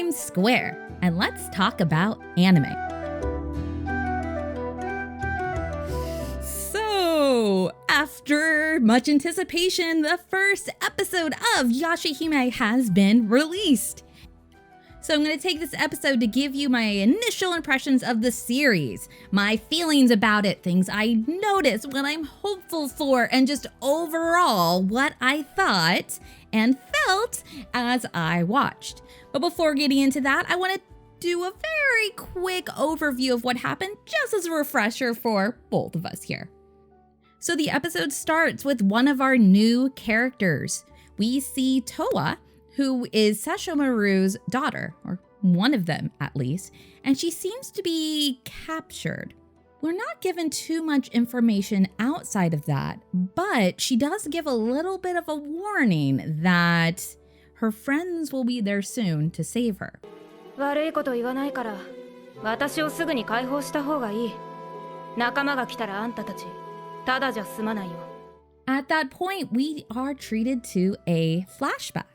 Times Square, and let's talk about anime. So, after much anticipation, the first episode of YashaHime has been released. So I'm going to take this episode to give you my initial impressions of the series, my feelings about it, things I noticed, what I'm hopeful for, and just overall what I thought and felt as I watched. But before getting into that, I want to do a very quick overview of what happened, just as a refresher for both of us here. So the episode starts with one of our new characters. We see Toa, who is Sesshomaru's daughter, or one of them at least, and she seems to be captured. We're not given too much information outside of that, but she does give a little bit of a warning that her friends will be there soon to save her. 悪いこと言わないから、私をすぐに解放した方がいい。仲間が来たらあんたたち、ただじゃ済まないよ。At that point, we are treated to a flashback.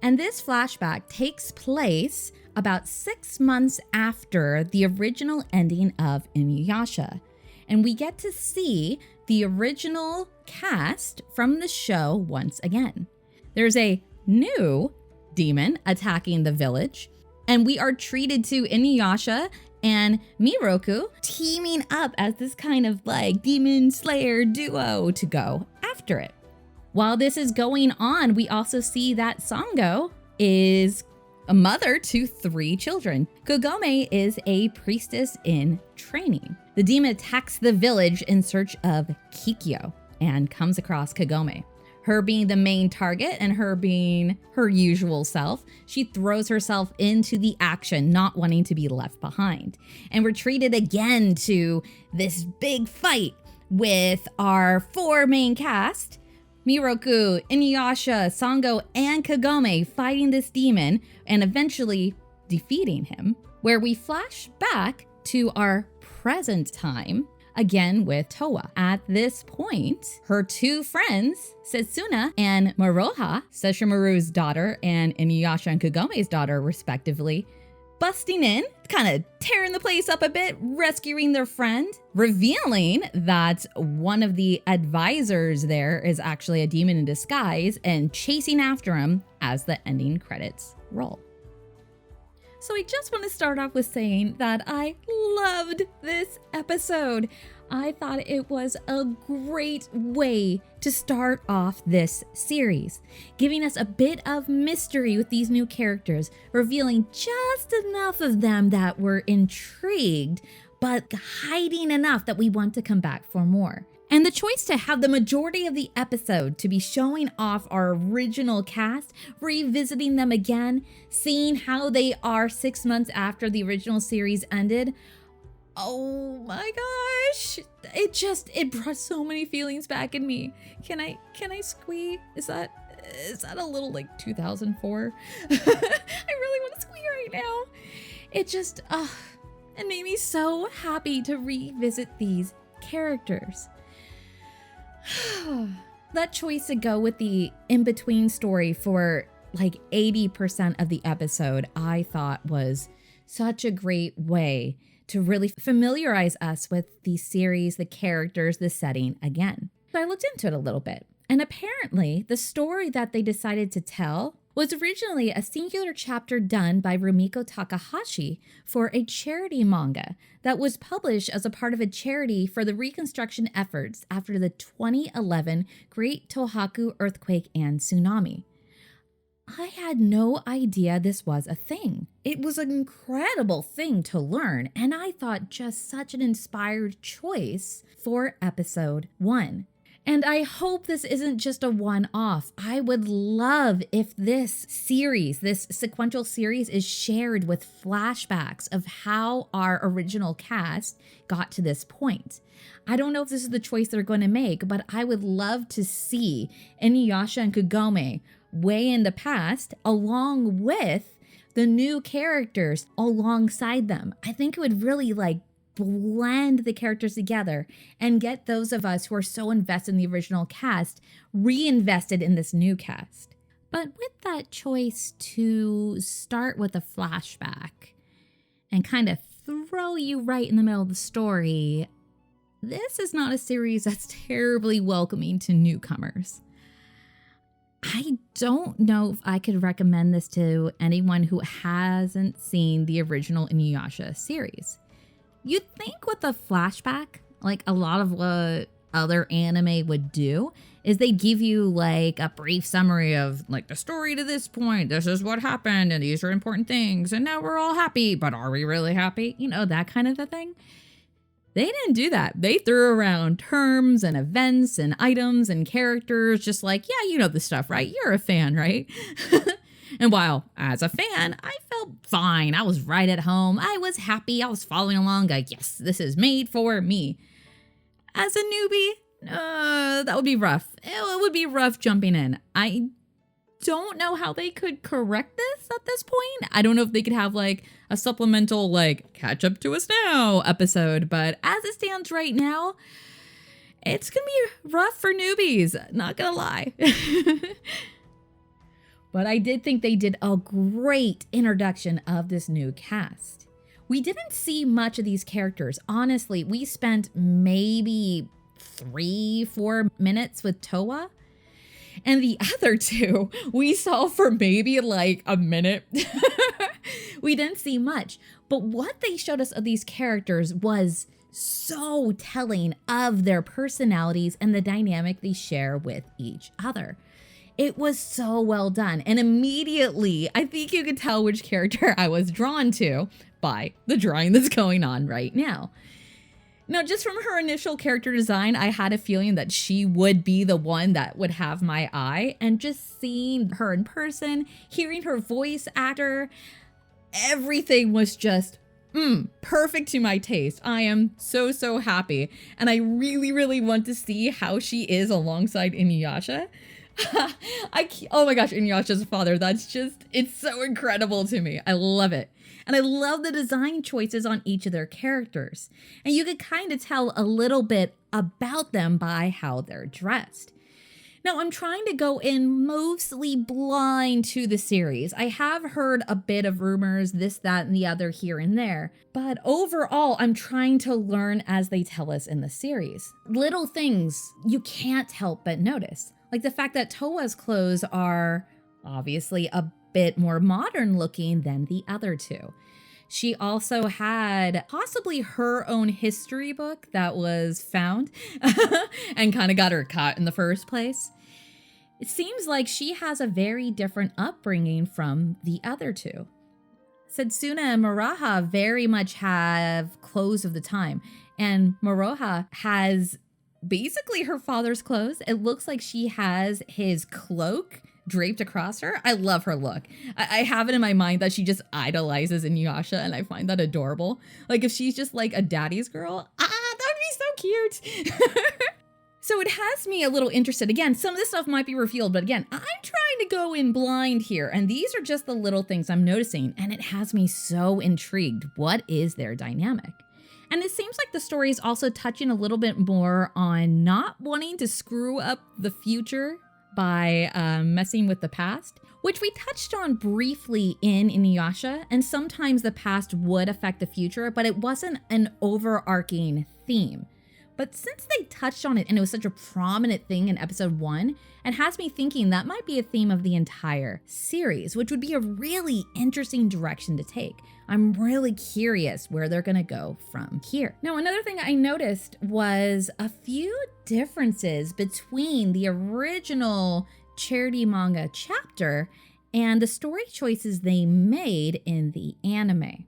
And this flashback takes place about 6 months after the original ending of Inuyasha. And we get to see the original cast from the show once again. There's a new demon attacking the village, and we are treated to Inuyasha and Miroku teaming up as this kind of like demon slayer duo to go after it. While this is going on, we also see that Sango is a mother to 3 children. Kagome is a priestess in training. The demon attacks the village in search of Kikyo and comes across Kagome. Her being the main target and her being her usual self, she throws herself into the action, not wanting to be left behind. And we're treated again to this big fight with our 4 main cast, Miroku, Inuyasha, Sango, and Kagome fighting this demon and eventually defeating him, where we flash back to our present time, again with Toa. At this point, her 2 friends, Setsuna and Maroha, Sesshomaru's daughter and Inuyasha and Kagome's daughter respectively, busting in, kind of tearing the place up a bit, rescuing their friend, revealing that one of the advisors there is actually a demon in disguise and chasing after him as the ending credits roll. So I just want to start off with saying that I loved this episode. I thought it was a great way to start off this series, giving us a bit of mystery with these new characters, revealing just enough of them that we're intrigued, but hiding enough that we want to come back for more. And the choice to have the majority of the episode to be showing off our original cast, revisiting them again, seeing how they are 6 months after the original series ended. Oh my gosh, it brought so many feelings back in me. Can I squee? Is that a little like 2004? I really want to squee right now. It just, it made me so happy to revisit these characters. That choice to go with the in-between story for like 80% of the episode, I thought was such a great way to really familiarize us with the series, the characters, the setting again. So I looked into it a little bit, and apparently the story that they decided to tell was originally a singular chapter done by Rumiko Takahashi for a charity manga that was published as a part of a charity for the reconstruction efforts after the 2011 Great Tohoku earthquake and tsunami. I had no idea this was a thing. It was an incredible thing to learn, and I thought just such an inspired choice for episode 1. And I hope this isn't just a one-off. I would love if this series, this sequential series, is shared with flashbacks of how our original cast got to this point. I don't know if this is the choice they're going to make, but I would love to see Inuyasha and Kagome way in the past along with the new characters alongside them. I think it would really blend the characters together and get those of us who are so invested in the original cast reinvested in this new cast. But with that choice to start with a flashback and kind of throw you right in the middle of the story, this is not a series that's terribly welcoming to newcomers. I don't know if I could recommend this to anyone who hasn't seen the original Inuyasha series. You'd think with a flashback, like a lot of what other anime would do, is they give you like a brief summary of like the story to this point. This is what happened and these are important things. And now we're all happy, but are we really happy? You know, that kind of a thing. They didn't do that. They threw around terms and events and items and characters just like, yeah, you know the stuff, right? You're a fan, right? And while as a fan, I felt fine. I was right at home. I was happy. I was following along like, yes, this is made for me. As a newbie, that would be rough. It would be rough jumping in. I don't know how they could correct this at this point. I don't know if they could have like a supplemental like catch up to us now episode, but as it stands right now, it's gonna be rough for newbies, not gonna lie. But I did think they did a great introduction of this new cast. We didn't see much of these characters. Honestly, we spent maybe 3-4 minutes with Towa. And the other two, we saw for maybe like a minute. We didn't see much. But what they showed us of these characters was so telling of their personalities and the dynamic they share with each other. It was so well done. And immediately, I think you could tell which character I was drawn to by the drawing that's going on right now. Now, just from her initial character design, I had a feeling that she would be the one that would have my eye. And just seeing her in person, hearing her voice actor, everything was just perfect to my taste. I am so happy. And I really want to see how she is alongside Inuyasha. Oh my gosh, Inuyasha's father. It's so incredible to me. I love it. And I love the design choices on each of their characters. And you could kind of tell a little bit about them by how they're dressed. Now, I'm trying to go in mostly blind to the series. I have heard a bit of rumors, this, that, and the other here and there. But overall, I'm trying to learn as they tell us in the series. Little things you can't help but notice. Like the fact that Towa's clothes are obviously a bit more modern looking than the other two. She also had possibly her own history book that was found and kind of got her caught in the first place. It seems like she has a very different upbringing from the other two. Setsuna and Moroha very much have clothes of the time, and Moroha has basically her father's clothes. It looks like she has his cloak draped across her. I love her look. I have it in my mind that she just idolizes Inuyasha, and I find that adorable. Like if she's just like a daddy's girl, that would be so cute. So it has me a little interested. Again, some of this stuff might be revealed, but again, I'm trying to go in blind here, and these are just the little things I'm noticing, and it has me so intrigued. What is their dynamic? And it seems like the story is also touching a little bit more on not wanting to screw up the future by messing with the past, which we touched on briefly in Inuyasha, and sometimes the past would affect the future, but it wasn't an overarching theme. But since they touched on it and it was such a prominent thing in episode 1, it has me thinking that might be a theme of the entire series, which would be a really interesting direction to take. I'm really curious where they're gonna go from here. Now, another thing I noticed was a few differences between the original charity manga chapter and the story choices they made in the anime.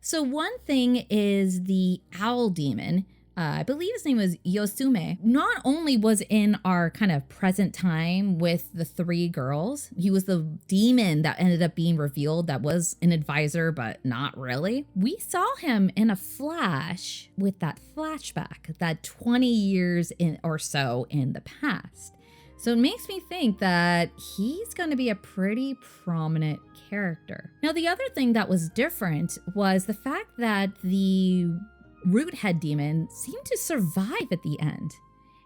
So one thing is the owl demon. I believe his name was Yosume. Not only was in our kind of present time with the three girls, he was the demon that ended up being revealed that was an advisor, but not really. We saw him in a flash with that flashback, that 20 years or so in the past. So it makes me think that he's going to be a pretty prominent character. Now, the other thing that was different was the fact that the root head demon seemed to survive at the end.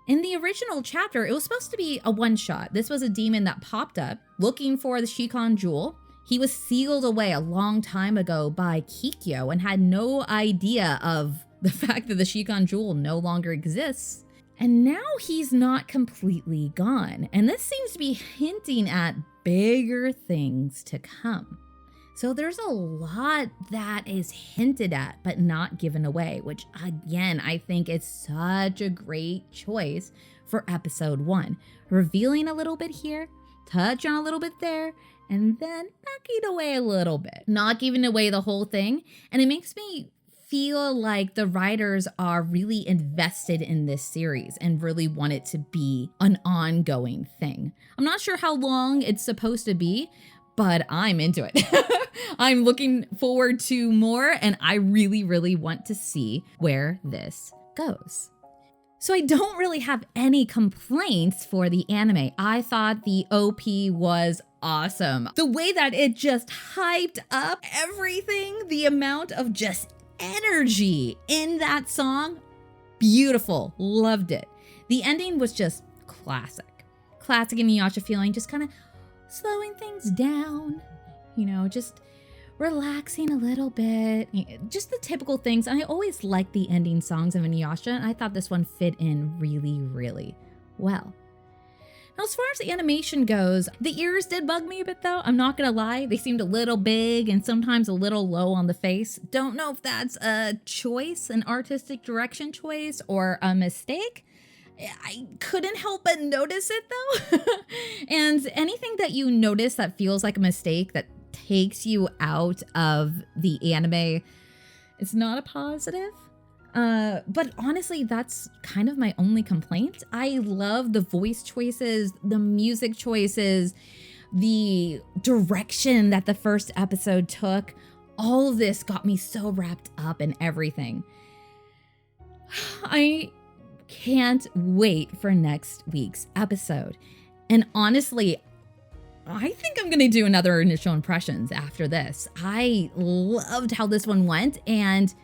In the original chapter, it was supposed to be a one-shot. This was a demon that popped up looking for the Shikon jewel. He was sealed away a long time ago by Kikyo and had no idea of the fact that the Shikon jewel no longer exists. And now he's not completely gone. And this seems to be hinting at bigger things to come. So there's a lot that is hinted at but not given away, which again, I think is such a great choice for episode 1. Revealing a little bit here, touch on a little bit there, and then backing away a little bit. Not giving away the whole thing. And it makes me feel like the writers are really invested in this series and really want it to be an ongoing thing. I'm not sure how long it's supposed to be, but I'm into it. I'm looking forward to more, and I really, really want to see where this goes. So I don't really have any complaints for the anime. I thought the OP was awesome. The way that it just hyped up everything, the amount of just energy in that song, beautiful, loved it. The ending was just classic. Classic Inuyasha feeling, just kind of slowing things down, just relaxing a little bit, just the typical things. And I always like the ending songs of Inuyasha, and I thought this one fit in really, really well. Now, as far as the animation goes, the ears did bug me a bit though. I'm not gonna lie. They seemed a little big and sometimes a little low on the face. Don't know if that's a choice, an artistic direction choice, or a mistake. I couldn't help but notice it though. And anything that you notice that feels like a mistake, that takes you out of the anime, it's not a positive. But honestly, that's kind of my only complaint. I love the voice choices, the music choices, the direction that the first episode took. All of this got me so wrapped up in everything. I can't wait for next week's episode. And honestly, I think I'm going to do another initial impressions after this. I loved how this one went, and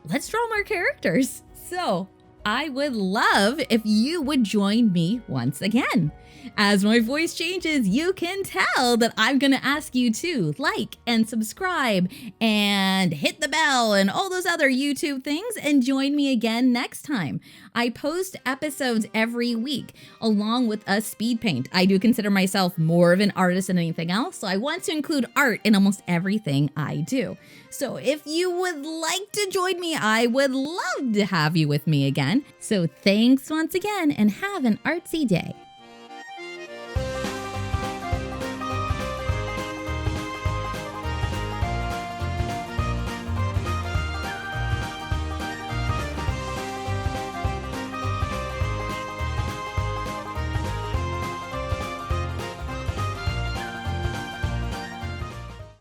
let's draw more characters. So I would love if you would join me once again. As my voice changes, you can tell that I'm going to ask you to like and subscribe and hit the bell and all those other YouTube things, and join me again next time. I post episodes every week along with a speed paint. I do consider myself more of an artist than anything else, so I want to include art in almost everything I do. So if you would like to join me, I would love to have you with me again. So thanks once again, and have an artsy day.